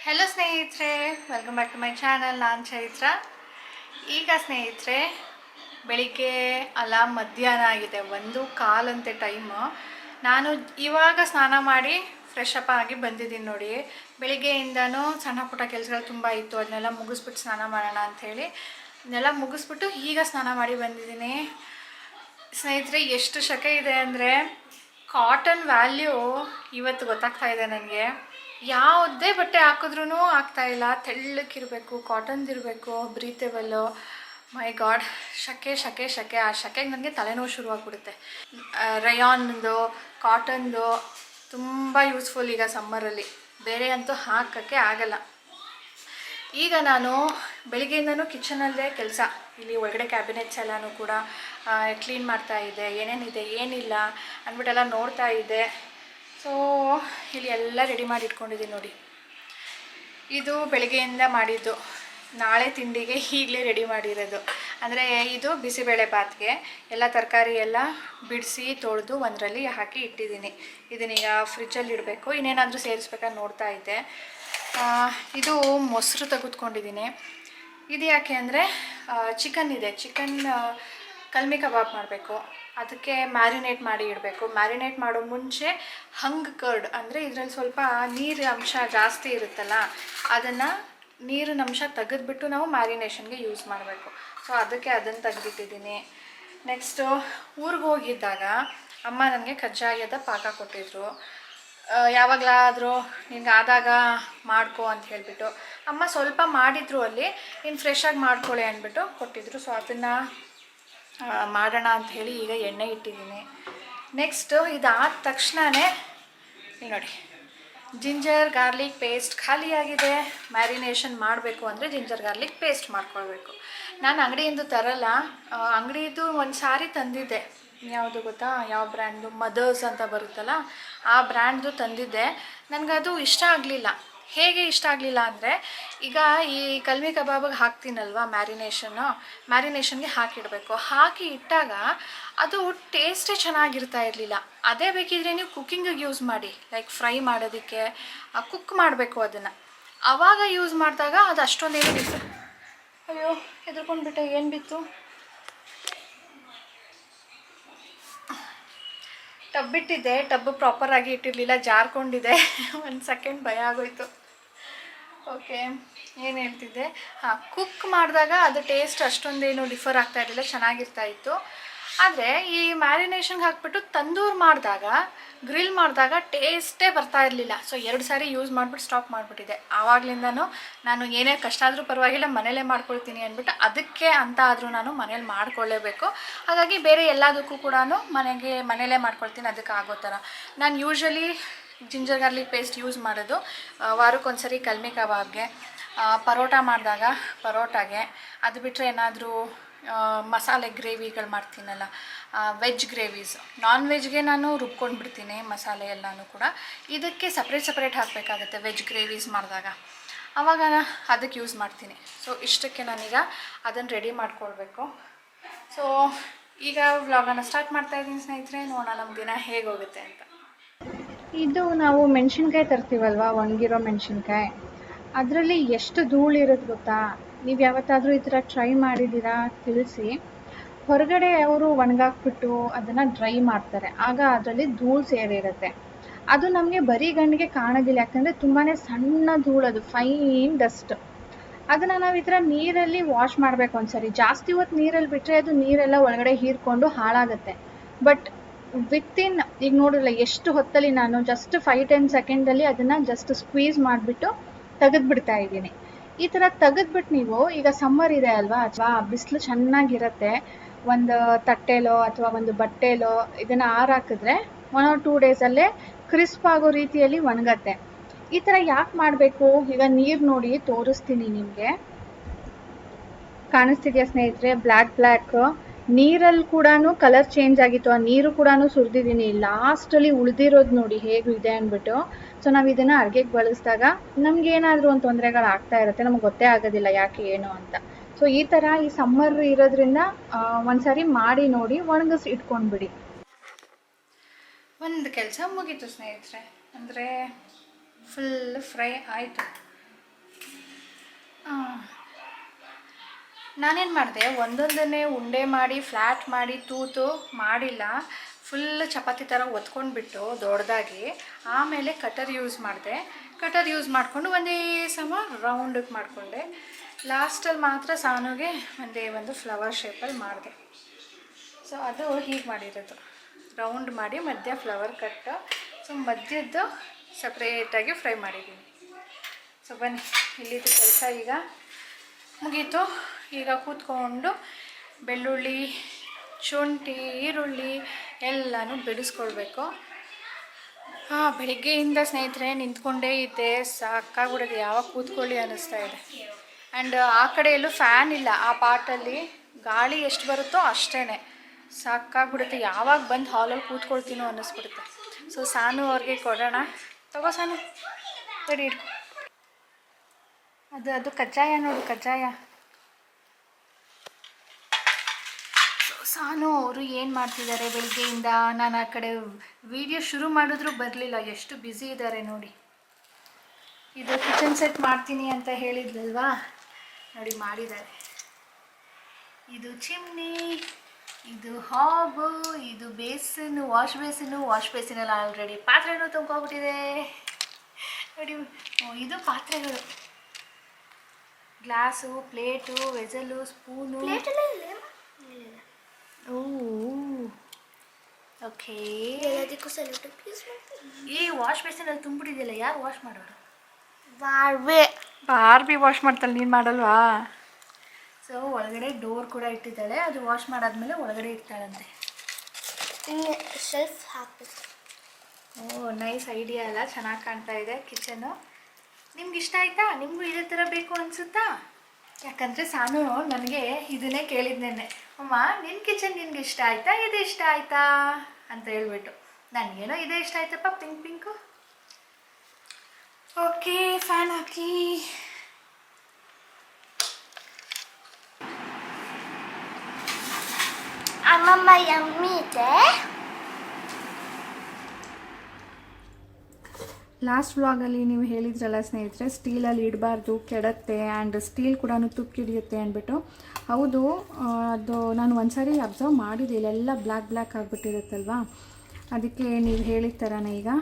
Hello ಸ್ನೇಹಿತರೆ, welcome back to my channel. ನಾನು ಚೈತ್ರ. ಈಗ ಸ್ನೇಹಿತರೆ ಬೆಳಿಗ್ಗೆ ಅಲ್ಲ ಮಧ್ಯಾಹ್ನ ಆಗಿದೆ, 1:15 ಟೈಮು. ನಾನು ಇವಾಗ ಸ್ನಾನ ಮಾಡಿ ಫ್ರೆಶ್ ಅಪ್ ಆಗಿ ಬಂದಿದ್ದೀನಿ ನೋಡಿ. ಬೆಳಿಗ್ಗೆಯಿಂದನೂ ಸಣ್ಣ ಪುಟ್ಟ ಕೆಲಸಗಳು ತುಂಬ ಇತ್ತು, ಅದನ್ನೆಲ್ಲ ಮುಗಿಸ್ಬಿಟ್ಟು ಸ್ನಾನ ಮಾಡೋಣ ಅಂಥೇಳಿ ಅದನ್ನೆಲ್ಲ ಮುಗಿಸ್ಬಿಟ್ಟು ಈಗ ಸ್ನಾನ ಮಾಡಿ ಬಂದಿದ್ದೀನಿ. ಸ್ನೇಹಿತರೆ ಎಷ್ಟು ಶೆಕೆ ಇದೆ ಅಂದರೆ ಕಾಟನ್ ವ್ಯಾಲ್ಯೂ ಇವತ್ತು ಗೊತ್ತಾಗ್ತಾ ಇದೆ ನನಗೆ. ಯಾವುದೇ ಬಟ್ಟೆ ಹಾಕಿದ್ರೂ ಆಗ್ತಾಯಿಲ್ಲ, ತೆಳ್ಳಕ್ಕಿರಬೇಕು, ಕಾಟನ್ದಿರಬೇಕು, ಬ್ರೀತೇಬಲ್ಲು. ಮೈ ಗಾಡ್, ಶೆಕೆ ಶೆಕೆ ಶೆಕೆ. ಆ ಶೆಕೆಗೆ ನನಗೆ ತಲೆನೋವು ಶುರುವಾಗ್ಬಿಡುತ್ತೆ. ರಯಾನ್ದು, ಕಾಟನ್ದು ತುಂಬ ಯೂಸ್ಫುಲ್ ಈಗ ಸಮ್ಮರಲ್ಲಿ, ಬೇರೆ ಅಂತೂ ಹಾಕೋಕ್ಕೆ ಆಗಲ್ಲ. ಈಗ ನಾನು ಬೆಳಿಗ್ಗೆಯಿಂದನೂ ಕಿಚನಲ್ಲೇ ಕೆಲಸ, ಇಲ್ಲಿ ಒಳಗಡೆ ಕ್ಯಾಬಿನೆಟ್ಸ್ ಎಲ್ಲನೂ ಕೂಡ ಕ್ಲೀನ್ ಮಾಡ್ತಾಯಿದ್ದೆ. ಏನೇನಿದೆ ಏನಿಲ್ಲ ಅಂದ್ಬಿಟ್ಟೆಲ್ಲ ನೋಡ್ತಾ ಇದ್ದೆ. ಸೊ ಇಲ್ಲಿ ಎಲ್ಲ ರೆಡಿ ಮಾಡಿ ಇಟ್ಕೊಂಡಿದ್ದೀನಿ ನೋಡಿ. ಇದು ಬೆಳಗ್ಗೆಯಿಂದ ಮಾಡಿದ್ದು, ನಾಳೆ ತಿಂಡಿಗೆ ಈಗಲೇ ರೆಡಿ ಮಾಡಿರೋದು. ಅಂದರೆ ಇದು ಬಿಸಿಬೇಳೆ ಬಾತ್ಗೆ ಎಲ್ಲ ತರಕಾರಿ ಎಲ್ಲ ಬಿಡಿಸಿ ತೊಳೆದು ಒಂದರಲ್ಲಿ ಹಾಕಿ ಇಟ್ಟಿದ್ದೀನಿ. ಇದನ್ನೀಗ ಫ್ರಿಜ್ಜಲ್ಲಿ ಇಡಬೇಕು. ಇನ್ನೇನಾದರೂ ಸೇರಿಸ್ಬೇಕಾದ್ರೆ ನೋಡ್ತಾ ಇದ್ದೆ. ಇದು ಮೊಸರು ತೆಗೆದುಕೊಂಡಿದ್ದೀನಿ. ಇದು ಯಾಕೆ ಅಂದರೆ ಚಿಕನ್ ಇದೆ, ಚಿಕನ್ ಕಲ್ಮಿ ಕಬಾಬ್ ಮಾಡಬೇಕು. ಅದಕ್ಕೆ ಮ್ಯಾರಿನೇಟ್ ಮಾಡಿ ಇಡಬೇಕು. ಮ್ಯಾರಿನೇಟ್ ಮಾಡೋ ಮುಂಚೆ ಹಂಗ್ ಕರ್ಡ್ ಅಂದರೆ ಇದರಲ್ಲಿ ಸ್ವಲ್ಪ ನೀರಿನ ಅಂಶ ಜಾಸ್ತಿ ಇರುತ್ತಲ್ಲ, ಅದನ್ನು ನೀರಿನ ಅಂಶ ತೆಗೆದುಬಿಟ್ಟು ನಾವು ಮ್ಯಾರಿನೇಷನ್ಗೆ ಯೂಸ್ ಮಾಡಬೇಕು. ಸೊ ಅದಕ್ಕೆ ಅದನ್ನು ತೆಗೆದಿಟ್ಟಿದ್ದೀನಿ. ನೆಕ್ಸ್ಟು ಊರಿಗೆ ಹೋಗಿದ್ದಾಗ ಅಮ್ಮ ನನಗೆ ಕಜ್ಜಾಯದ ಪಾಕ ಕೊಟ್ಟಿದ್ರು. ಯಾವಾಗಲಾದರೂ ನಿನ್ಗೆ ಆದಾಗ ಮಾಡ್ಕೊ ಅಂತ ಹೇಳಿಬಿಟ್ಟು ಅಮ್ಮ ಸ್ವಲ್ಪ ಮಾಡಿದ್ರು, ಅಲ್ಲಿ ನೀನು ಫ್ರೆಶಾಗಿ ಮಾಡ್ಕೊಳ್ಳಿ ಅಂದ್ಬಿಟ್ಟು ಕೊಟ್ಟಿದ್ರು. ಸೊ ಅದನ್ನು ಮಾಡೋಣ ಅಂತ ಹೇಳಿ ಈಗ ಎಣ್ಣೆ ಇಟ್ಟಿದ್ದೀನಿ. ನೆಕ್ಸ್ಟು ಇದಾದ ತಕ್ಷಣವೇ ಇಲ್ಲಿ ನೋಡಿ, ಜಿಂಜರ್ ಗಾರ್ಲಿಕ್ ಪೇಸ್ಟ್ ಖಾಲಿಯಾಗಿದೆ. ಮ್ಯಾರಿನೇಷನ್ ಮಾಡಬೇಕು ಅಂದರೆ ಜಿಂಜರ್ ಗಾರ್ಲಿಕ್ ಪೇಸ್ಟ್ ಮಾಡ್ಕೊಳ್ಬೇಕು. ನಾನು ಅಂಗಡಿಯಿಂದ ತರಲ್ಲ, ಅಂಗಡಿದು ಒಂದು ಸಾರಿ ತಂದಿದ್ದೆ. ಯಾವುದು ಗೊತ್ತಾ, ಯಾವ ಬ್ರ್ಯಾಂಡು, ಮದರ್ಸ್ ಅಂತ ಬರುತ್ತಲ್ಲ ಆ ಬ್ರ್ಯಾಂಡ್ದು ತಂದಿದ್ದೆ. ನನಗದು ಇಷ್ಟ ಆಗಲಿಲ್ಲ. ಹೇಗೆ ಇಷ್ಟ ಆಗಲಿಲ್ಲ ಅಂದರೆ, ಈಗ ಈ ಕಲ್ಮಿ ಕಬಾಬಿಗೆ ಹಾಕ್ತೀನಲ್ವ ಮ್ಯಾರಿನೇಷನ್ಗೆ ಹಾಕಿಡಬೇಕು. ಹಾಕಿ ಇಟ್ಟಾಗ ಅದು ಟೇಸ್ಟೇ ಚೆನ್ನಾಗಿರ್ತಾ ಇರಲಿಲ್ಲ. ಅದೇ ಬೇಕಿದ್ರೆ ನೀವು ಕುಕ್ಕಿಂಗಿಗೆ ಯೂಸ್ ಮಾಡಿ, ಲೈಕ್ ಫ್ರೈ ಮಾಡೋದಕ್ಕೆ ಕುಕ್ ಮಾಡಬೇಕು ಅದನ್ನು. ಆವಾಗ ಯೂಸ್ ಮಾಡಿದಾಗ ಅದು ಅಷ್ಟೊಂದೇನು ಬಿತ್ತು. ಅಯ್ಯೋ ಹೆದರ್ಕೊಂಡ್ಬಿಟ್ಟೆ, ಏನು ಬಿತ್ತು? ಟಬ್ ಇಟ್ಟಿದ್ದೆ, ಟಬ್ ಪ್ರಾಪರಾಗಿ ಇಟ್ಟಿರಲಿಲ್ಲ, ಜಾರ್ಕೊಂಡಿದ್ದೆ. ಒಂದು ಸೆಕೆಂಡ್ ಭಯ ಆಗೋಯ್ತು. ಓಕೆ, ಏನು ಹೇಳ್ತಿದ್ದೆ? ಕುಕ್ ಮಾಡಿದಾಗ ಅದು ಟೇಸ್ಟ್ ಅಷ್ಟೊಂದೇನು ಡಿಫರ್ ಆಗ್ತಾ ಇರಲಿಲ್ಲ, ಚೆನ್ನಾಗಿರ್ತಾಯಿತ್ತು. ಆದರೆ ಈ ಮ್ಯಾರಿನೇಷನ್ಗೆ ಹಾಕ್ಬಿಟ್ಟು ತಂದೂರು ಮಾಡಿದಾಗ, ಗ್ರಿಲ್ ಮಾಡಿದಾಗ ಟೇಸ್ಟೇ ಬರ್ತಾ ಇರಲಿಲ್ಲ. ಸೊ 2 ಸಾರಿ ಯೂಸ್ ಮಾಡಿಬಿಟ್ಟು ಸ್ಟಾಪ್ ಮಾಡಿಬಿಟ್ಟಿದ್ದೆ. ಆವಾಗಲಿಂದನೂ ನಾನು ಏನೇ ಕಷ್ಟ ಆದರೂ ಪರವಾಗಿಲ್ಲ ಮನೇಲೇ ಮಾಡ್ಕೊಳ್ತೀನಿ ಅಂದ್ಬಿಟ್ಟು, ಅದಕ್ಕೆ ಅಂತ ಆದರೂ ನಾನು ಮನೇಲಿ ಮಾಡ್ಕೊಳ್ಳೇಬೇಕು. ಹಾಗಾಗಿ ಬೇರೆ ಎಲ್ಲದಕ್ಕೂ ಕೂಡ ಮನೇಲೇ ಮಾಡ್ಕೊಳ್ತೀನಿ. ಅದಕ್ಕೆ ಆಗೋ ಥರ ನಾನು usually ginger garlic paste use ಮಾಡೋದು ವಾರಕ್ಕೊಂದ್ಸರಿ ಕಲ್ಮಿ ಕಬಾಬ್ಗೆ, ಪರೋಟ ಮಾಡಿದಾಗ ಪರೋಟಾಗೆ. ಅದು ಬಿಟ್ಟರೆ ಏನಾದರೂ ಮಸಾಲೆ ಗ್ರೇವಿಗಳು ಮಾಡ್ತೀನಲ್ಲ, ವೆಜ್ ಗ್ರೇವೀಸ್, ನಾನ್ ವೆಜ್ಗೆ ನಾನು ರುಬ್ಕೊಂಡು ಬಿಡ್ತೀನಿ ಮಸಾಲೆ ಎಲ್ಲನೂ ಕೂಡ. ಇದಕ್ಕೆ ಸಪ್ರೇಟ್ ಹಾಕಬೇಕಾಗತ್ತೆ ವೆಜ್ ಗ್ರೇವೀಸ್ ಮಾಡಿದಾಗ, ಆವಾಗ ಅದಕ್ಕೆ ಯೂಸ್ ಮಾಡ್ತೀನಿ. ಸೊ ಇಷ್ಟಕ್ಕೆ ನಾನೀಗ ಅದನ್ನು ರೆಡಿ ಮಾಡ್ಕೊಳ್ಬೇಕು. ಸೊ ಈಗ ವ್ಲಾಗನ್ನು ಸ್ಟಾರ್ಟ್ ಮಾಡ್ತಾಯಿದ್ದೀನಿ ಸ್ನೇಹಿತರೆ. ನೋಡೋಣ ನಮ್ಮ ದಿನ ಹೇಗೆ ಹೋಗುತ್ತೆ ಅಂತ. ಇದು ನಾವು ಮೆಣಸಿನ್ಕಾಯಿ ತರ್ತೀವಲ್ವ, ಒಣಗಿರೋ ಮೆಣಸಿನ್ಕಾಯಿ, ಅದರಲ್ಲಿ ಎಷ್ಟು ಧೂಳಿರೋದು ಗೊತ್ತಾ? ನೀವು ಯಾವತ್ತಾದರೂ ಈ ಥರ ಟ್ರೈ ಮಾಡಿದ್ದೀರಾ ತಿಳಿಸಿ. ಹೊರಗಡೆ ಅವರು ಒಣಗಾಕ್ಬಿಟ್ಟು ಅದನ್ನು ಡ್ರೈ ಮಾಡ್ತಾರೆ, ಆಗ ಅದರಲ್ಲಿ ಧೂಳು ಸೇರಿರುತ್ತೆ. ಅದು ನಮಗೆ ಬರೀ ಗಣ್ಣಿಗೆ ಕಾಣೋದಿಲ್ಲ, ಯಾಕಂದರೆ ತುಂಬಾ ಸಣ್ಣ ಧೂಳು, ಅದು ಫೈನ್ ಡಸ್ಟ್. ಅದನ್ನು ನಾವು ಈ ಥರ ನೀರಲ್ಲಿ ವಾಶ್ ಮಾಡಬೇಕು ಒಂದ್ಸರಿ. ಜಾಸ್ತಿ ಹೊತ್ತು ನೀರಲ್ಲಿ ಬಿಟ್ಟರೆ ಅದು ನೀರೆಲ್ಲ ಒಳಗಡೆ ಹೀರ್ಕೊಂಡು ಹಾಳಾಗುತ್ತೆ. ಬಟ್ ವಿತಿನ್, ಈಗ ನೋಡಿರಲ್ಲ ಎಷ್ಟು ಹೊತ್ತಲ್ಲಿ ನಾನು ಜಸ್ಟ್ 5-10 ಸೆಕೆಂಡಲ್ಲಿ ಅದನ್ನು ಜಸ್ಟ್ ಸ್ಕ್ವೀಸ್ ಮಾಡಿಬಿಟ್ಟು ತೆಗೆದುಬಿಡ್ತಾ ಇದ್ದೀನಿ. ಈ ಥರ ತೆಗೆದ್ಬಿಟ್ಟು ನೀವು, ಈಗ ಸಮ್ಮರ್ ಇದೆ ಅಲ್ವಾ, ಅಥವಾ ಬಿಸಿಲು ಚೆನ್ನಾಗಿರುತ್ತೆ, ಒಂದು ತಟ್ಟೆಲೋ ಅಥವಾ ಒಂದು ಬಟ್ಟೆಲೋ ಇದನ್ನು ಆರಾಕಿದ್ರೆ 1 or 2 ಡೇಸಲ್ಲೇ ಕ್ರಿಸ್ಪ್ ಆಗೋ ರೀತಿಯಲ್ಲಿ ಒಣಗತ್ತೆ. ಈ ಥರ ಯಾಕೆ ಮಾಡಬೇಕು? ಈಗ ನೀರು ನೋಡಿ ತೋರಿಸ್ತೀನಿ ನಿಮಗೆ. ಕಾಣಿಸ್ತಿದೆಯಾ ಸ್ನೇಹಿತರೆ? ಬ್ಲ್ಯಾಕ್ ನೀರಲ್ಲಿ ಕೂಡ ಕಲರ್ ಚೇಂಜ್ ಆಗಿತ್ತು. ಆ ನೀರು ಕೂಡ ಸುರಿದಿದ್ದೀನಿ. ಲಾಸ್ಟಲ್ಲಿ ಉಳಿದಿರೋದು ನೋಡಿ ಹೇಗಿದೆ ಅಂದ್ಬಿಟ್ಟು. ಸೊ ನಾವು ಇದನ್ನು ಅಡುಗೆಗೆ ಬಳಸಿದಾಗ ನಮ್ಗೆ ಏನಾದರೂ ಒಂದು ತೊಂದರೆಗಳು ಆಗ್ತಾ ಇರುತ್ತೆ, ನಮ್ಗೆ ಗೊತ್ತೇ ಆಗೋದಿಲ್ಲ ಯಾಕೆ ಏನು ಅಂತ. ಸೊ ಈ ಥರ ಈ ಸಮ್ಮರ್ ಇರೋದ್ರಿಂದ ಒಂದ್ಸರಿ ಮಾಡಿ ನೋಡಿ, ಒಣಗಿಸಿ ಇಟ್ಕೊಂಡ್ಬಿಡಿ. ಒಂದು ಕೆಲಸ ಮುಗೀತು ಸ್ನೇಹಿತರೆ, ಅಂದರೆ ಫುಲ್ ಫ್ರೈ ಆಯಿತು. ನಾನೇನು ಮಾಡಿದೆ, ಒಂದೊಂದನ್ನೇ ಉಂಡೆ ಮಾಡಿ ಫ್ಲ್ಯಾಟ್ ಮಾಡಿ ತೂತು ಮಾಡಿಲ್ಲ, ಫುಲ್ ಚಪಾತಿ ಥರ ಒತ್ಕೊಂಡ್ಬಿಟ್ಟು ದೊಡ್ಡದಾಗಿ ಆಮೇಲೆ ಕಟರ್ ಯೂಸ್ ಮಾಡಿದೆ. ಕಟರ್ ಯೂಸ್ ಮಾಡಿಕೊಂಡು ಒಂದೇ ಸಮ ರೌಂಡಿಗೆ ಮಾಡಿಕೊಂಡೆ. ಲಾಸ್ಟಲ್ಲಿ ಮಾತ್ರ ಸಾನುಗೆ ಒಂದೇ ಒಂದು ಫ್ಲವರ್ ಶೇಪಲ್ಲಿ ಮಾಡಿದೆ. ಸೊ ಅದು ಹೀಗೆ ಮಾಡಿರೋದು, ರೌಂಡ್ ಮಾಡಿ ಮಧ್ಯ ಫ್ಲವರ್ ಕಟ್ಟು. ಸೊ ಮಧ್ಯದ್ದು ಸಪ್ರೇಟಾಗಿ ಫ್ರೈ ಮಾಡಿದ್ದೀನಿ. ಸೊ ಬನ್ನಿ, ಇಲ್ಲಿದ್ದು ಕೆಲಸ ಈಗ ಮುಗೀತು. ಈಗ ಕೂತ್ಕೊಂಡು ಬೆಳ್ಳುಳ್ಳಿ, ಶುಂಠಿ, ಈರುಳ್ಳಿ ಎಲ್ಲನೂ ಬಿಡಿಸ್ಕೊಳ್ಬೇಕು. ಬೆಳಿಗ್ಗೆಯಿಂದ ಸ್ನೇಹಿತರೆ ನಿಂತ್ಕೊಂಡೇ ಇದ್ದೆ, ಸಾಕಾಗ್ಬಿಡೋದು, ಯಾವಾಗ ಕೂತ್ಕೊಳ್ಳಿ ಅನ್ನಿಸ್ತಾ ಇದೆ. ಆ್ಯಂಡ್ ಆ ಕಡೆ ಎಲ್ಲೂ ಫ್ಯಾನ್ ಇಲ್ಲ, ಆ ಪಾಟಲ್ಲಿ ಗಾಳಿ ಎಷ್ಟು ಬರುತ್ತೋ ಅಷ್ಟೇ, ಸಾಕಾಗ್ಬಿಡುತ್ತೆ. ಯಾವಾಗ ಬಂದು ಹಾಲಲ್ಲಿ ಕೂತ್ಕೊಳ್ತೀನೋ ಅನ್ನಿಸ್ಬಿಡುತ್ತೆ. ಸೊ ಸಾನು ಅವ್ರಿಗೆ ಕೊಡೋಣ. ತಗೋ ಸಾನು, ರೆಡಿ ಇಡು. ಅದು ಕಜ್ಜಾಯ ನೋಡು, ಕಜ್ಜಾಯ. ಸಾನು ಅವರು ಏನು ಮಾಡ್ತಿದ್ದಾರೆ ಬೆಳಿಗ್ಗೆಯಿಂದ. ನಾನು ಆ ಕಡೆ ವಿಡಿಯೋ ಶುರು ಮಾಡಿದ್ರೂ ಬರಲಿಲ್ಲ, ಎಷ್ಟು ಬ್ಯುಸಿ ಇದ್ದಾರೆ ನೋಡಿ. ಇದು ಕಿಚನ್ ಸೆಟ್ ಮಾಡ್ತೀನಿ ಅಂತ ಹೇಳಿದ್ಲಲ್ವಾ, ನೋಡಿ ಮಾಡಿದ್ದಾರೆ. ಇದು ಚಿಮ್ನಿ, ಇದು ಹಾಬು, ಇದು ಬೇಸಿನ್, ವಾಶ್ ಬೇಸಿನಲ್ಲಿ ಆಲ್ರೆಡಿ ಪಾತ್ರೆನೂ ತುಂಬ್ಕೊಬಿಟ್ಟಿದೆ ನೋಡಿ. ಇದು ಪಾತ್ರೆಗಳು, ಗ್ಲಾಸು, ಪ್ಲೇಟು, ವೆಸಲು, ಸ್ಪೂನು. ಓಕೆ, ಈ ವಾಶ್ ಬೇಸಿನಲ್ಲಿ ತುಂಬಿಟ್ಟಿದೆಯಲ್ಲ, ಯಾರು ವಾಶ್ ಮಾಡೋರು? ಬಾರ್ಬಿ ವಾಶ್ ಮಾಡ್ತಾಳೆ, ನೀನು ಮಾಡಲ್ವಾ? ಸೊ ಒಳಗಡೆ ಡೋರ್ ಕೂಡ ಇಟ್ಟಿದ್ದಾಳೆ, ಅದು ವಾಶ್ ಮಾಡಾದ್ಮೇಲೆ ಒಳಗಡೆ ಇರ್ತಾಳಂತೆ. ಶೆಲ್ಫ್ ಹಾಕಬೇಕು. ನೈಸ್ ಐಡಿಯಾ ಅಲ್ಲ, ಚೆನ್ನಾಗಿ ಕಾಣ್ತಾ ಇದೆ ಕಿಚನು. ನಿಮ್ಗೆ ಇಷ್ಟ ಆಯಿತಾ? ನಿಮಗೂ ಇದೇ ಥರ ಬೇಕು ಅನಿಸುತ್ತಾ? ಯಾಕಂದರೆ ಸಾನು ನನಗೆ ಇದನ್ನೇ ಕೇಳಿದ್ನೇನೆ, ಅಮ್ಮ ನಿನ್ನ ಕಿಚನ್ ನಿನ್ಗೆ ಇಷ್ಟ ಆಯಿತಾ, ಇದು ಇಷ್ಟ ಆಯಿತಾ ಅಂತ ಹೇಳ್ಬಿಟ್ಟು. ನನಗೇನೋ ಇದೇ ಇಷ್ಟ ಆಯ್ತಪ್ಪ, ಪಿಂಕು. ಓಕೆ, ಫ್ಯಾನ್ ಹಾಕಿ. ಅಮ್ಮಮ್ಮ ಯಮ್ಮಿ ಇದೆ. ಲಾಸ್ಟ್ ವ್ಲಾಗಲ್ಲಿ ನೀವು ಹೇಳಿದ್ರಲ್ಲ ಸ್ನೇಹಿತರೆ, ಸ್ಟೀಲಲ್ಲಿ ಇಡಬಾರ್ದು, ಕೆಡತ್ತೆ, ಆ್ಯಂಡ್ ಸ್ಟೀಲ್ ಕೂಡ ತುಕ್ಕು ಹಿಡಿಯುತ್ತೆ ಅಂದ್ಬಿಟ್ಟು. ಹೌದು, ಅದು ನಾನು ಒಂದ್ಸಾರಿ ಅಬ್ಸರ್ವ್ ಮಾಡಿದೆ, ಇಲ್ಲೆಲ್ಲ ಬ್ಲ್ಯಾಕ್ ಆಗಿಬಿಟ್ಟಿರುತ್ತಲ್ವ, ಅದಕ್ಕೆ ನೀವು ಹೇಳಿದ ಥರನೇ ಈಗ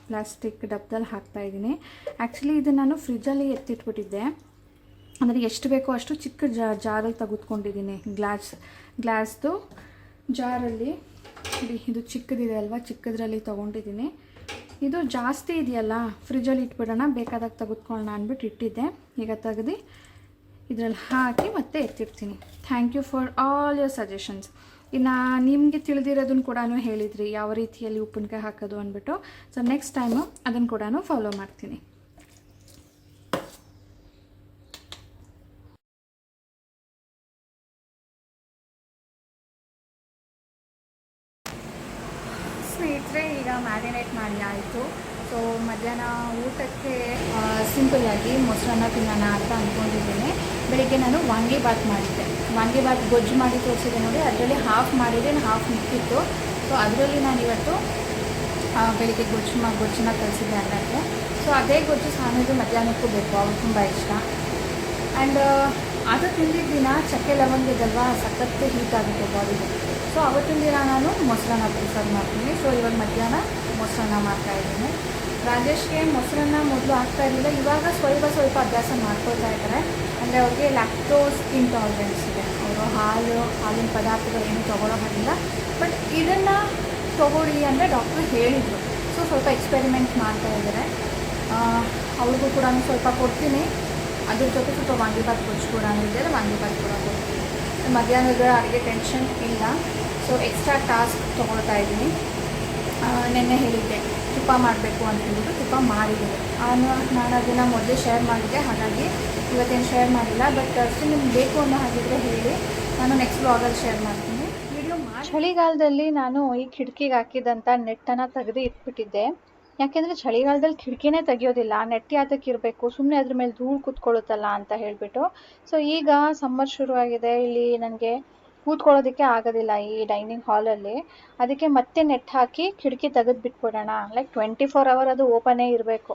ಪ್ಲಾಸ್ಟಿಕ್ ಡಬ್ಬದಲ್ಲಿ ಹಾಕ್ತಾಯಿದ್ದೀನಿ. ಆ್ಯಕ್ಚುಲಿ ಇದು ನಾನು ಫ್ರಿಜ್ಜಲ್ಲಿ ಎತ್ತಿಟ್ಬಿಟ್ಟಿದ್ದೆ, ಅಂದರೆ ಎಷ್ಟು ಬೇಕೋ ಅಷ್ಟು ಚಿಕ್ಕ ಜಾರಲ್ಲಿ ತೆಗೆದುಕೊಂಡಿದ್ದೀನಿ. ಗ್ಲಾಸ್ದು ಜಾರಲ್ಲಿ, ಇದು ಚಿಕ್ಕದಿದೆ ಅಲ್ವಾ, ಚಿಕ್ಕದ್ರಲ್ಲಿ ತೊಗೊಂಡಿದ್ದೀನಿ. ಇದು ಜಾಸ್ತಿ ಇದೆಯಲ್ಲ, ಫ್ರಿಜ್ಜಲ್ಲಿ ಇಟ್ಬಿಡೋಣ, ಬೇಕಾದಾಗ ತೆಗೆದುಕೊಳ್ಳೋಣ ಅಂದ್ಬಿಟ್ಟು ಇಟ್ಟಿದ್ದೆ. ಈಗ ತೆಗೆದು ಇದರಲ್ಲಿ ಹಾಕಿ ಮತ್ತೆ ಎತ್ತಿಡ್ತೀನಿ. Thank you for all your suggestions. ಇನ್ನು ನಿಮಗೆ ತಿಳಿದಿರೋದನ್ನು ಕೂಡ ಹೇಳಿದ್ರಿ, ಯಾವ ರೀತಿಯಲ್ಲಿ ಉಪ್ಪಿನಕಾಯಿ ಹಾಕೋದು ಅಂದ್ಬಿಟ್ಟು. ಸೊ ನೆಕ್ಸ್ಟ್ ಟೈಮು ಅದನ್ನು ಕೂಡ ಫಾಲೋ ಮಾಡ್ತೀನಿ. ಸ್ನೇಹಿತರೆ, ಈಗ ಮ್ಯಾರಿನೇಟ್ ಮಾಡಿ ಆಯಿತು. ಸೊ ಮಧ್ಯಾಹ್ನ ಊಟಕ್ಕೆ ಸಿಂಪಲ್ಲಾಗಿ ಮೊಸರನ್ನ ತಿನ್ನೋಣ ಅಂತ ಅಂದ್ಕೊಂಡಿದ್ದೀನಿ. ಬೆಳಿಗ್ಗೆ ನಾನು ವಾಂಗಿಬಾತ್ ಮಾಡಿದ್ದೆ, ವಾಂಗಿಬಾತ್ ಗೊಜ್ಜು ಮಾಡಿ ತೋರಿಸಿದೆ ನೋಡಿ, ಅದರಲ್ಲಿ ಹಾಫ್ ಮಾಡಿದೆ, ಹಾಫ್ ಮಿಕ್ಕಿತ್ತು. ಸೊ ಅದರಲ್ಲಿ ನಾನು ಇವತ್ತು ಬೆಳಿಗ್ಗೆ ಗೊಜ್ಜನ್ನ ಕಲಿಸಿದ್ದೆ ಅನ್ನಕ್ಕೆ. ಸೊ ಅದೇ ಗೊಜ್ಜು ಸಾನಿದು ಮಧ್ಯಾಹ್ನಕ್ಕೂ ಬೇಕು, ಅವ್ರು ತುಂಬ ಇಷ್ಟ. ಆ್ಯಂಡ್ ಅದು ತಿಂದಿದ್ದ ದಿನ ಚಕ್ಕೆ ಲವಂಗ ಇದಲ್ವಾ, ಸಖತ್ತು ಹೀಟ್ ಆಗುತ್ತೆ ಬಾಡಿಗೆ. ಸೊ ಅವತ್ತಿನ ದಿನ ನಾನು ಮೊಸರನ್ನ ಪ್ರಿಫರ್ ಮಾಡ್ತೀನಿ. ಸೊ ಇವಾಗ ಮಧ್ಯಾಹ್ನ ಮೊಸರನ್ನ ಮಾಡ್ತಾಯಿದ್ದೀನಿ. ರಾಜೇಶ್ಗೆ ಮೊಸರನ್ನ ಮೊದಲು ಆಗ್ತಾಯಿರಲಿಲ್ಲ, ಇವಾಗ ಸ್ವಲ್ಪ ಅಭ್ಯಾಸ ಮಾಡ್ಕೊಳ್ತಾ ಇದ್ದಾರೆ. ಅಂದರೆ ಅವ್ರಿಗೆ ಲ್ಯಾಕ್ಟೋಸ್ ಇಂಟಾಲರೆನ್ಸ್ ಇದೆ, ಅವರು ಹಾಲಿನ ಪದಾರ್ಥಗಳು ಏನೂ ತೊಗೊಳ್ಳೋ ಹಾಗಿಲ್ಲ. ಬಟ್ ಇದನ್ನು ತೊಗೊಳ್ಳಿ ಅಂದರೆ ಡಾಕ್ಟ್ರು ಹೇಳಿದರು. ಸೊ ಸ್ವಲ್ಪ ಎಕ್ಸ್ಪೆರಿಮೆಂಟ್ ಮಾಡ್ತಾ ಇದ್ದಾರೆ. ಅವ್ರಿಗೂ ಕೂಡ ಸ್ವಲ್ಪ ಕೊಡ್ತೀನಿ, ಅದ್ರ ಜೊತೆ ಸ್ವಲ್ಪ ವಾಂಗಿಬಾತ್ ಗೊಜ್ಜು ಕೂಡ ಇದೆ, ವಾಂಗಿಬಾತ್ ಕೂಡ ಕೊಡ್ತೀನಿ. ಮಧ್ಯಾಹ್ನದ ಅಡುಗೆ ಟೆನ್ಷನ್ ಇಲ್ಲ. ಸೊ ಎಕ್ಸ್ಟ್ರಾ ಟಾಸ್ಕ್ ತೊಗೊಳ್ತಾ ಇದ್ದೀನಿ. ನೆನ್ನೆ ಹೇಳಿದ್ದೆ ತುಪ್ಪ ಮಾಡಬೇಕು ಅಂತ ಹೇಳಿಬಿಟ್ಟು ತುಪ್ಪ ಮಾಡಿದ್ದೀನಿ. ನಾನು ಅದನ್ನು ಮೊದಲೇ ಶೇರ್ ಮಾಡಿದ್ದೆ, ಹಾಗಾಗಿ ಇವತ್ತೇನು ಶೇರ್ ಮಾಡಿಲ್ಲ. ಬಟ್ ಅಷ್ಟು ನಿಮ್ಗೆ ಬೇಕು ಅನ್ನೋ ಹಾಗಿದ್ರೆ ಹೇಳಿ, ನಾನು ನೆಕ್ಸ್ಟ್ ವ್ಲಾಗಲ್ಲಿ ಶೇರ್ ಮಾಡ್ತೀನಿ. ವಿಡಿಯೋ ಮಾಡಿ. ಚಳಿಗಾಲದಲ್ಲಿ ನಾನು ಈ ಕಿಟಕಿಗೆ ಹಾಕಿದಂಥ ನೆಟ್ಟನ್ನು ತೆಗೆದು ಇಟ್ಬಿಟ್ಟಿದ್ದೆ. ಯಾಕೆಂದರೆ ಚಳಿಗಾಲದಲ್ಲಿ ಕಿಟಕಿನೇ ತೆಗಿಯೋದಿಲ್ಲ, ನೆಟ್ಟಿ ಅದಕ್ಕೆ ಇರಬೇಕು, ಸುಮ್ಮನೆ ಅದ್ರ ಮೇಲೆ ಧೂಳು ಕೂತ್ಕೊಳ್ಳುತ್ತಲ್ಲ ಅಂತ ಹೇಳಿಬಿಟ್ಟು. ಸೊ ಈಗ ಸಮ್ಮರ್ ಶುರುವಾಗಿದೆ, ಇಲ್ಲಿ ನನಗೆ ಕೂತ್ಕೊಳ್ಳೋದಕ್ಕೆ ಆಗೋದಿಲ್ಲ ಈ ಡೈನಿಂಗ್ ಹಾಲಲ್ಲಿ. ಅದಕ್ಕೆ ಮತ್ತೆ ನೆಟ್ ಹಾಕಿ ಕಿಟಕಿ ತೆಗೆದು ಬಿಟ್ಬಿಡೋಣ, ಲೈಕ್ 24 hour ಅದು ಓಪನೇ ಇರಬೇಕು.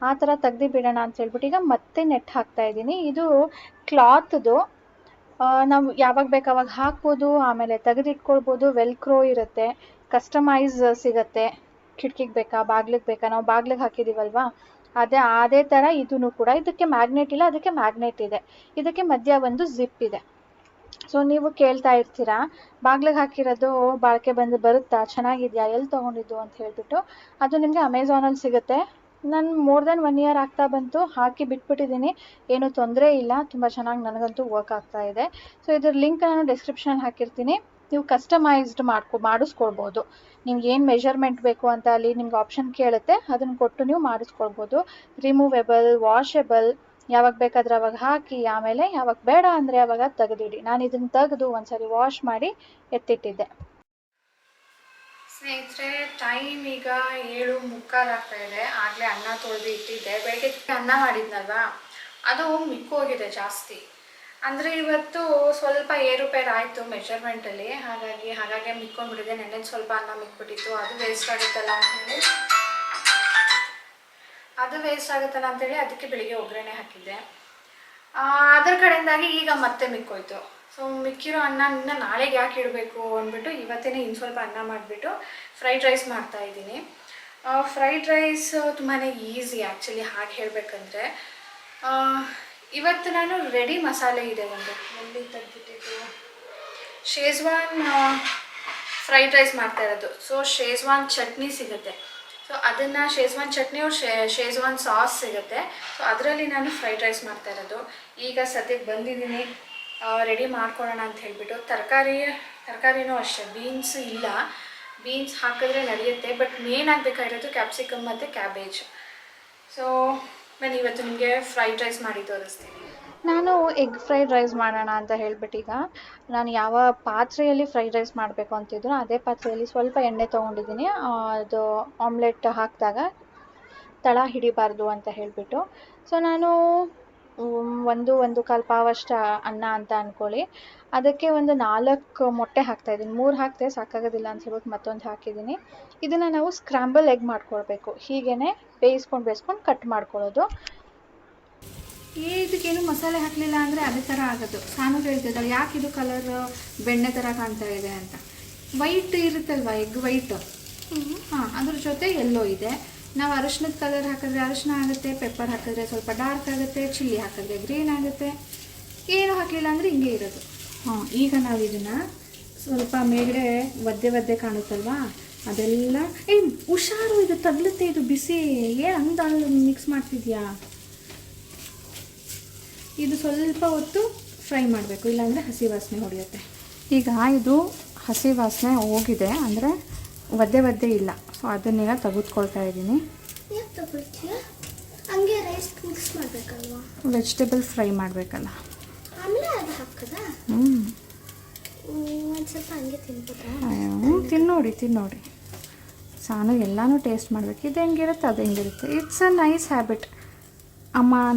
ಆ ಥರ ತೆಗ್ದು ಬಿಡೋಣ ಅಂತ ಹೇಳ್ಬಿಟ್ಟು ಈಗ ಮತ್ತೆ ನೆಟ್ ಹಾಕ್ತಾ ಇದ್ದೀನಿ. ಇದು ಕ್ಲಾತ್ದು, ನಾವು ಯಾವಾಗ ಬೇಕು ಅವಾಗ ಹಾಕ್ಬೋದು, ಆಮೇಲೆ ತೆಗೆದಿಟ್ಕೊಳ್ಬೋದು. ವೆಲ್ಕ್ರೋ ಇರುತ್ತೆ, ಕಸ್ಟಮೈಸ್ ಸಿಗುತ್ತೆ. ಕಿಟಕಿಗೆ ಬೇಕಾ, ಬಾಗ್ಲಿಗೆ ಬೇಕಾ, ನಾವು ಬಾಗ್ಲಿಗೆ ಹಾಕಿದ್ದೀವಲ್ವಾ ಅದೇ ಥರ ಇದೂ ಕೂಡ. ಇದಕ್ಕೆ ಮ್ಯಾಗ್ನೆಟ್ ಇಲ್ಲ, ಅದಕ್ಕೆ ಮ್ಯಾಗ್ನೆಟ್ ಇದೆ. ಇದಕ್ಕೆ ಮಧ್ಯ ಒಂದು ಜಿಪ್ ಇದೆ. ಸೊ ನೀವು ಕೇಳ್ತಾ ಇರ್ತೀರಾ, ಬಾಗ್ಲಿಗೆ ಹಾಕಿರೋದು ಬಾಳಿಕೆ ಬರುತ್ತಾ, ಚೆನ್ನಾಗಿದೆಯಾ, ಎಲ್ಲಿ ತೊಗೊಂಡಿದ್ದು ಅಂತ ಹೇಳ್ಬಿಟ್ಟು. ಅದು ನಿಮಗೆ ಅಮೆಝಾನಲ್ಲಿ ಸಿಗುತ್ತೆ. ನಾನು ಮೋರ್ ದೆನ್ 1 ಇಯರ್ ಆಗ್ತಾ ಬಂತು, ಹಾಕಿ ಬಿಟ್ಬಿಟ್ಟಿದ್ದೀನಿ, ಏನೂ ತೊಂದರೆ ಇಲ್ಲ, ತುಂಬ ಚೆನ್ನಾಗಿ ನನಗಂತೂ ವರ್ಕ್ ಆಗ್ತಾ ಇದೆ. ಸೊ ಇದ್ರ ಲಿಂಕ್ ನಾನು ಡಿಸ್ಕ್ರಿಪ್ಷನಲ್ಲಿ ಹಾಕಿರ್ತೀನಿ. ನೀವು ಕಸ್ಟಮೈಸ್ಡ್ ಮಾಡಿಸ್ಕೊಳ್ಬೋದು. ನಿಮ್ಗೆ ಏನು ಮೆಷರ್ಮೆಂಟ್ ಬೇಕು ಅಂತ ಅಲ್ಲಿ ನಿಮ್ಗೆ ಆಪ್ಷನ್ ಕೇಳುತ್ತೆ, ಅದನ್ನು ಕೊಟ್ಟು ನೀವು ಮಾಡಿಸ್ಕೊಳ್ಬೋದು. ರಿಮೂವೆಬಲ್, ವಾಷೆಬಲ್, ಯಾವಾಗ ಬೇಕಾದ್ರೆ ಅವಾಗ ಹಾಕಿ, ಆಮೇಲೆ ಯಾವಾಗ ಬೇಡ ಅಂದರೆ ಅವಾಗ ತೆಗೆದಿಡಿ. ನಾನು ಇದನ್ನು ತೆಗೆದು ಒಂದ್ಸರಿ ವಾಶ್ ಮಾಡಿ ಎತ್ತಿಟ್ಟಿದ್ದೆ. ಸ್ನೇಹಿತರೆ, ಟೈಮ್ ಈಗ 7:45 ಆಗ್ತಾ ಇದೆ. ಆಗಲೇ ಅನ್ನ ತೊಳೆದು ಇಟ್ಟಿದ್ದೆ. ಬೆಳಗ್ಗೆ ಅನ್ನ ಮಾಡಿದ್ನಲ್ವಾ, ಅದು ಮಿಕ್ಕೋಗಿದೆ ಜಾಸ್ತಿ. ಅಂದರೆ ಇವತ್ತು ಸ್ವಲ್ಪ ಏರುಪೇರು ಆಯಿತು ಮೆಷರ್ಮೆಂಟಲ್ಲಿ, ಹಾಗಾಗಿ ಮಿಕ್ಕೊಂಡ್ಬಿಟ್ಟಿದೆ. ನೆನ್ನೆ ಸ್ವಲ್ಪ ಅನ್ನ ಮಿಕ್ಬಿಟ್ಟಿತ್ತು, ಅದು ವೇಸ್ಟ್ ಆಗುತ್ತಲ್ಲ ಅಂತೇಳಿ ಅದಕ್ಕೆ ಬೆಳಿಗ್ಗೆ ಒಗ್ಗರಣೆ ಹಾಕಿದ್ದೆ. ಅದರ ಕಡೆಯಿಂದಾಗಿ ಈಗ ಮತ್ತೆ ಮಿಕ್ಕೋಯ್ತು. ಸೊ ಮಿಕ್ಕಿರೋ ಅನ್ನ ಇನ್ನು ನಾಳೆಗೆ ಯಾಕೆ ಇಡಬೇಕು ಅಂದ್ಬಿಟ್ಟು ಇವತ್ತೇ ಇನ್ನು ಸ್ವಲ್ಪ ಅನ್ನ ಮಾಡಿಬಿಟ್ಟು ಫ್ರೈಡ್ ರೈಸ್ ಮಾಡ್ತಾಯಿದ್ದೀನಿ. ಫ್ರೈಡ್ ರೈಸ್ ತುಂಬಾ ಈಸಿ ಆ್ಯಕ್ಚುಲಿ, ಹಾಗೆ ಹೇಳಬೇಕಂದ್ರೆ. ಇವತ್ತು ನಾನು ರೆಡಿ ಮಸಾಲೆ ಇದೆ ಒಂದು, ಎಲ್ಲಿ ತೆಗೆದಿಟ್ಟಿದ್ದು, schezwan ಫ್ರೈಡ್ ರೈಸ್ ಮಾಡ್ತಾ ಇರೋದು. ಸೊ schezwan ಚಟ್ನಿ ಸಿಗುತ್ತೆ. ಸೊ ಅದನ್ನು schezwan ಚಟ್ನಿ schezwan ಸಾಸ್ ಸಿಗುತ್ತೆ. ಸೊ ಅದರಲ್ಲಿ ನಾನು ಫ್ರೈಡ್ ರೈಸ್ ಮಾಡ್ತಾ ಇರೋದು. ಈಗ ಸದ್ಯಕ್ಕೆ ಬಂದಿದ್ದೀನಿ, ರೆಡಿ ಮಾಡ್ಕೊಳ್ಳೋಣ ಅಂತ ಹೇಳಿಬಿಟ್ಟು. ತರಕಾರಿನೂ ಅಷ್ಟೇ, ಬೀನ್ಸ್ ಇಲ್ಲ, ಬೀನ್ಸ್ ಹಾಕಿದ್ರೆ ನಡೆಯುತ್ತೆ, ಬಟ್ ಮೇನ್ ಆಗಬೇಕಾಗಿರೋದು ಕ್ಯಾಪ್ಸಿಕಮ್ ಮತ್ತು ಕ್ಯಾಬೇಜ್. ಸೊ ನಾನು ಇವತ್ತು ನಿಮಗೆ ಫ್ರೈಡ್ ರೈಸ್ ಮಾಡಿ ತೋರಿಸ್ತೀನಿ. ನಾನು ಎಗ್ ಫ್ರೈಡ್ ರೈಸ್ ಮಾಡೋಣ ಅಂತ ಹೇಳ್ಬಿಟ್ಟು ಈಗ ನಾನು ಯಾವ ಪಾತ್ರೆಯಲ್ಲಿ ಫ್ರೈಡ್ ರೈಸ್ ಮಾಡಬೇಕು ಅಂತಿದ್ರು ಅದೇ ಪಾತ್ರೆಯಲ್ಲಿ ಸ್ವಲ್ಪ ಎಣ್ಣೆ ತೊಗೊಂಡಿದ್ದೀನಿ. ಅದು ಆಮ್ಲೆಟ್ ಹಾಕಿದಾಗ ತಳ ಹಿಡಿಬಾರ್ದು ಅಂತ ಹೇಳಿಬಿಟ್ಟು. ಸೊ ನಾನು 1-1.25 ಪಾವಷ್ಟು ಅನ್ನ ಅಂತ ಅಂದ್ಕೊಳ್ಳಿ. ಅದಕ್ಕೆ ಒಂದು 4 ಮೊಟ್ಟೆ ಹಾಕ್ತಾಯಿದ್ದೀನಿ. 3 ಹಾಕ್ತೆ ಸಾಕಾಗೋದಿಲ್ಲ ಅಂತ ಹೇಳ್ಬಿಟ್ಟು ಮತ್ತೊಂದು ಹಾಕಿದ್ದೀನಿ. ಇದನ್ನು ನಾವು ಸ್ಕ್ರಾಂಬಲ್ ಎಗ್ ಮಾಡ್ಕೊಳ್ಬೇಕು. ಹೀಗೇ ಬೇಯಿಸ್ಕೊಂಡು ಕಟ್ ಮಾಡ್ಕೊಳ್ಳೋದು. ಇದಕ್ಕೇನು ಮಸಾಲೆ ಹಾಕಲಿಲ್ಲ ಅಂದರೆ ಅದೇ ಥರ ಆಗೋದು. ಸಾನು ಹೇಳ್ತಿದ್ದಾಳೆ, ಯಾಕೆ ಇದು ಕಲರ್ ಬೆಣ್ಣೆ ಥರ ಕಾಣ್ತಾ ಇದೆ ಅಂತ. ವೈಟ್ ಇರುತ್ತಲ್ವ, ಎಗ್ ವೈಟು, ಅದ್ರ ಜೊತೆ ಎಲ್ಲೋ ಇದೆ. ನಾವು ಅರಿಶಿನದ ಕಲರ್ ಹಾಕಿದ್ರೆ ಅರಿಶಿನ ಆಗುತ್ತೆ, ಪೆಪ್ಪರ್ ಹಾಕಿದ್ರೆ ಸ್ವಲ್ಪ ಡಾರ್ಕ್ ಆಗುತ್ತೆ, ಚಿಲ್ಲಿ ಹಾಕಿದ್ರೆ ಗ್ರೀನ್ ಆಗುತ್ತೆ. ಏನು ಹಾಕಲಿಲ್ಲ ಅಂದರೆ ಹಿಂಗೆ ಇರೋದು. ಈಗ ನಾವು ಇದನ್ನು ಸ್ವಲ್ಪ ಮೇಲ್ಗಡೆ ಒದ್ದೆ ಕಾಣುತ್ತಲ್ವಾ, ಅದೆಲ್ಲ ಹುಷಾರು, ಇದು ತಗ್ಲುತ್ತೆ, ಇದು ಬಿಸಿ, ಏನು ಹಂಗೆ ಮಿಕ್ಸ್ ಮಾಡ್ತಿದ್ಯಾ. ಇದು ಸ್ವಲ್ಪ ಹೊತ್ತು ಫ್ರೈ ಮಾಡಬೇಕು, ಇಲ್ಲಾಂದರೆ ಹಸಿ ವಾಸನೆ ಹೊಡೆಯುತ್ತೆ. ಈಗ ಇದು ಹಸಿ ವಾಸನೆ ಹೋಗಿದೆ, ಅಂದರೆ ಒದ್ದೆ ಇಲ್ಲ. ಸೊ ಅದನ್ನೆಲ್ಲ ತೆಗೆದುಕೊಳ್ತಾ ಇದ್ದೀನಿ. ಹಂಗೆ ರೈಸ್ ಮಿಕ್ಸ್ ಮಾಡಬೇಕಲ್ವಾ, ವೆಜಿಟೇಬಲ್ ಫ್ರೈ ಮಾಡಬೇಕಲ್ಲ. ಆಮೇಲೆ ಅದು ಹಾಕದಾ? ಒಂದು ಸ್ವಲ್ಪ ಹಂಗೆ ತಿನ್ನೋಡಿ. ಸಾನು ಎಲ್ಲನೂ ಟೇಸ್ಟ್ ಮಾಡಬೇಕು. ಇದು ಹೆಂಗಿರುತ್ತೆ ಅದು ಹೆಂಗಿರುತ್ತೆ. It's a nice habit.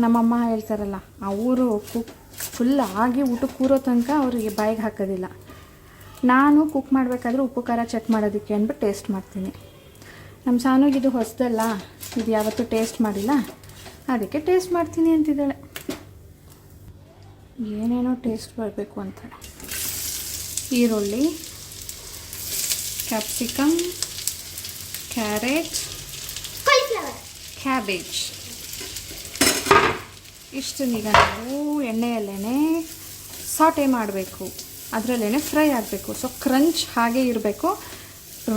ನಮ್ಮಮ್ಮ ಹೇಳ್ತಾರಲ್ಲ, ಅವರು ಫುಲ್ ಆಗಿ ಊಟಕ್ಕೆ ಕೂರೋ ತನಕ ಅವರಿಗೆ ಬಾಯಿಗೆ ಹಾಕೋದಿಲ್ಲ. ನಾನು ಕುಕ್ ಮಾಡಬೇಕಾದ್ರೆ ಉಪ್ಪು ಖಾರ ಚೆಕ್ ಮಾಡೋದಕ್ಕೆ ಅಂದ್ಬಿಟ್ಟು ಟೇಸ್ಟ್ ಮಾಡ್ತೀನಿ. ನಮ್ಮ ಸಾನುಗೆ ಇದು ಹೊಸದಲ್ಲ, ಇದು ಯಾವತ್ತೂ ಟೇಸ್ಟ್ ಮಾಡಿಲ್ಲ, ಅದಕ್ಕೆ ಟೇಸ್ಟ್ ಮಾಡ್ತೀನಿ ಅಂತಿದ್ದಾಳೆ. ಏನೇನೋ ಟೇಸ್ಟ್ ಬರಬೇಕು ಅಂತಾಳೆ. ಈರುಳ್ಳಿ, ಕ್ಯಾಪ್ಸಿಕಮ್, ಕ್ಯಾರೆಟ್, ಕ್ಯಾಬೇಜ್, ಇಷ್ಟನ್ನೀಗ ನಾವು ಎಣ್ಣೆಯಲ್ಲೇ ಸಾಟೆ ಮಾಡಬೇಕು, ಅದರಲ್ಲೇ ಫ್ರೈ ಆಗಬೇಕು. ಸೊ ಕ್ರಂಚ್ ಹಾಗೆ ಇರಬೇಕು,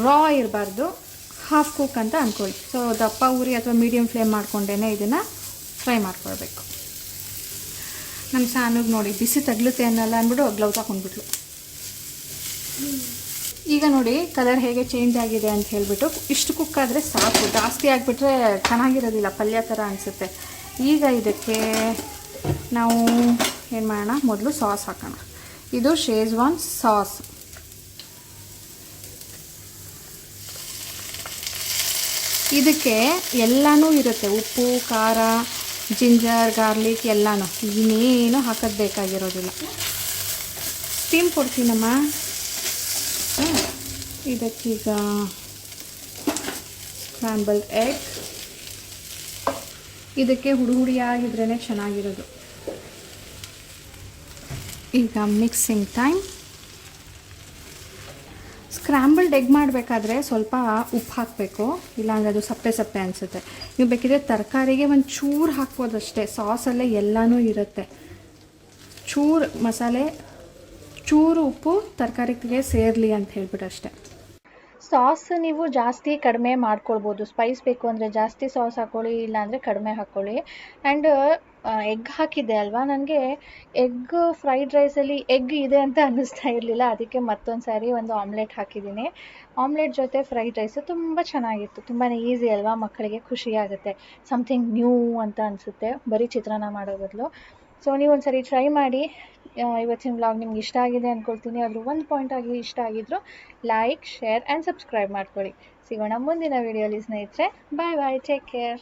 ರಾ ಇರಬಾರ್ದು, ಹಾಫ್ ಕುಕ್ ಅಂತ ಅಂದ್ಕೊಳ್ಳಿ. ಸೊ ದಪ್ಪ ಉರಿ ಅಥವಾ ಮೀಡಿಯಮ್ ಫ್ಲೇಮ್ ಮಾಡ್ಕೊಂಡೇ ಇದನ್ನು ಫ್ರೈ ಮಾಡ್ಕೊಳ್ಬೇಕು. ನಮ್ಮ ಸಾನಿಗೆ ನೋಡಿ ಬಿಸಿ ತಗ್ಲುತ್ತೆ ಅನ್ನಲ್ಲ ಅಂದ್ಬಿಟ್ಟು ಗ್ಲೌಸ್ ಹಾಕೊಂಡ್ಬಿಟ್ಲು. ಈಗ ನೋಡಿ ಕಲರ್ ಹೇಗೆ ಚೇಂಜ್ ಆಗಿದೆ ಅಂತ ಹೇಳಿಬಿಟ್ಟು. ಇಷ್ಟು ಕುಕ್ ಆದರೆ ಸಾಕು, ಜಾಸ್ತಿ ಆಗಿಬಿಟ್ರೆ ಚೆನ್ನಾಗಿರೋದಿಲ್ಲ, ಪಲ್ಯ ಥರ ಅನಿಸುತ್ತೆ. ಈಗ ಇದಕ್ಕೆ ನಾವು ಏನು ಮಾಡೋಣ, ಮೊದಲು ಸಾಸ್ ಹಾಕೋಣ. ಇದು schezwan ಸಾಸ್. ಇದಕ್ಕೆ ಎಲ್ಲನೂ ಇರುತ್ತೆ, ಉಪ್ಪು, ಖಾರ, ಜಿಂಜರ್, ಗಾರ್ಲಿಕ್ ಎಲ್ಲನೂ. ಇನ್ನೇನು ಹಾಕೋದು ಬೇಕಾಗಿರೋದಿಲ್ಲ. ಸ್ಟೀಮ್ ಕೊಡ್ತೀನಮ್ಮ. ಇದಕ್ಕೀಗ ಸ್ಕ್ರಾಂಬಲ್ಡ್ ಎಗ್, ಇದಕ್ಕೆ ಹುಡಿಯಾಗಿದ್ರೇ ಚೆನ್ನಾಗಿರೋದು. ಈಗ ಮಿಕ್ಸಿಂಗ್ ಟೈಮ್. ಸ್ಕ್ರ್ಯಾಂಬಲ್ಡ್ ಎಗ್ ಮಾಡಬೇಕಾದ್ರೆ ಸ್ವಲ್ಪ ಉಪ್ಪು ಹಾಕಬೇಕು, ಇಲ್ಲಾಂದರೆ ಅದು ಸಪ್ಪೆ ಸಪ್ಪೆ ಅನಿಸುತ್ತೆ. ನೀವು ಬೇಕಿದ್ರೆ ತರಕಾರಿಗೆ ಒಂದು ಚೂರು ಹಾಕ್ಬೋದಷ್ಟೇ, ಸಾಸಲ್ಲೇ ಎಲ್ಲನೂ ಇರುತ್ತೆ. ಚೂರು ಮಸಾಲೆ, ಚೂರು ಉಪ್ಪು ತರಕಾರಿಗೆ ಸೇರಲಿ ಅಂತ ಹೇಳ್ಬಿಟ್ಟು ಅಷ್ಟೆ. ಸಾಸ್ ನೀವು ಜಾಸ್ತಿ ಕಡಿಮೆ ಮಾಡ್ಕೊಳ್ಬೋದು. ಸ್ಪೈಸ್ ಬೇಕು ಅಂದರೆ ಜಾಸ್ತಿ ಸಾಸ್ ಹಾಕ್ಕೊಳ್ಳಿ, ಇಲ್ಲಾಂದರೆ ಕಡಿಮೆ ಹಾಕ್ಕೊಳ್ಳಿ. ಆ್ಯಂಡ್ ಎಗ್ ಹಾಕಿದ್ದೆ ಅಲ್ವಾ, ನನಗೆ ಎಗ್ ಫ್ರೈಡ್ ರೈಸಲ್ಲಿ ಎಗ್ ಇದೆ ಅಂತ ಅನ್ನಿಸ್ತಾ ಇರಲಿಲ್ಲ. ಅದಕ್ಕೆ ಮತ್ತೊಂದು ಸಾರಿ ಒಂದು ಆಮ್ಲೆಟ್ ಹಾಕಿದ್ದೀನಿ. ಆಮ್ಲೆಟ್ ಜೊತೆ ಫ್ರೈಡ್ ರೈಸು ತುಂಬ ಚೆನ್ನಾಗಿತ್ತು. ತುಂಬಾ ಈಸಿ ಅಲ್ವಾ, ಮಕ್ಕಳಿಗೆ ಖುಷಿಯಾಗುತ್ತೆ. ಸಮಥಿಂಗ್ ನ್ಯೂ ಅಂತ ಅನಿಸುತ್ತೆ ಬರೀ ಚಿತ್ರಾನ್ನ ಮಾಡೋ ಬದಲು. ಸೊ ನೀವು ಒಂದು ಸರಿ ಟ್ರೈ ಮಾಡಿ. ಇವತ್ತಿನ ವ್ಲಾಗ್ ನಿಮ್ಗೆ ಇಷ್ಟ ಆಗಿದೆ ಅಂದ್ಕೊಳ್ತೀನಿ. ಅದ್ರ ಒಂದು ಪಾಯಿಂಟ್ ಆಗಿ ಇಷ್ಟ ಆಗಿದ್ರು ಲೈಕ್, ಶೇರ್ ಆ್ಯಂಡ್ ಸಬ್ಸ್ಕ್ರೈಬ್ ಮಾಡ್ಕೊಳ್ಳಿ. ಸಿಗೋಣ ಮುಂದಿನ ವೀಡಿಯೋಲಿ ಸ್ನೇಹಿತರೆ. ಬಾಯ್ ಬಾಯ್, ಟೇಕ್ ಕೇರ್.